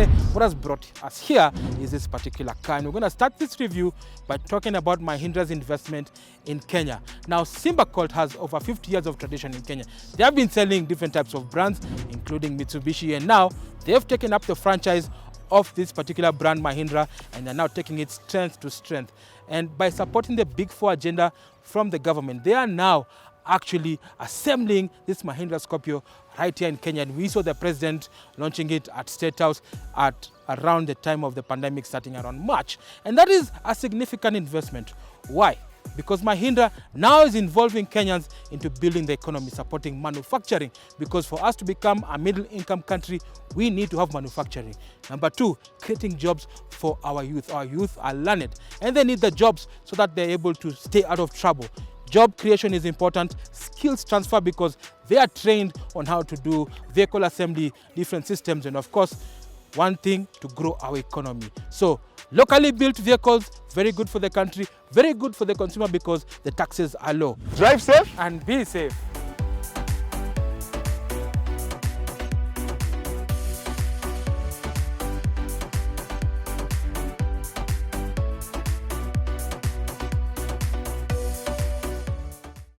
today, what has brought us here is this particular car. And we're going to start this review by talking about Mahindra's investment in Kenya. Now, Simba Corporation has over 50 years of tradition in Kenya. They have been selling different types of brands, including Mitsubishi, and now they've taken up the franchise of this particular brand Mahindra, and they're now taking it strength to strength. And by supporting the Big Four agenda from the government, they are now actually assembling this Mahindra Scorpio right here in Kenya. And we saw the president launching it at State House at around the time of the pandemic, starting around March. And that is a significant investment. Why? Because Mahindra now is involving Kenyans into building the economy, supporting manufacturing. Because for us to become a middle-income country, we need to have manufacturing. Number two, creating jobs for our youth. Our youth are learned, and they need the jobs so that they're able to stay out of trouble. Job creation is important, skills transfer, because they are trained on how to do vehicle assembly, different systems, and of course, one thing, to grow our economy. So locally built vehicles, very good for the country, very good for the consumer because the taxes are low. Drive safe and be safe.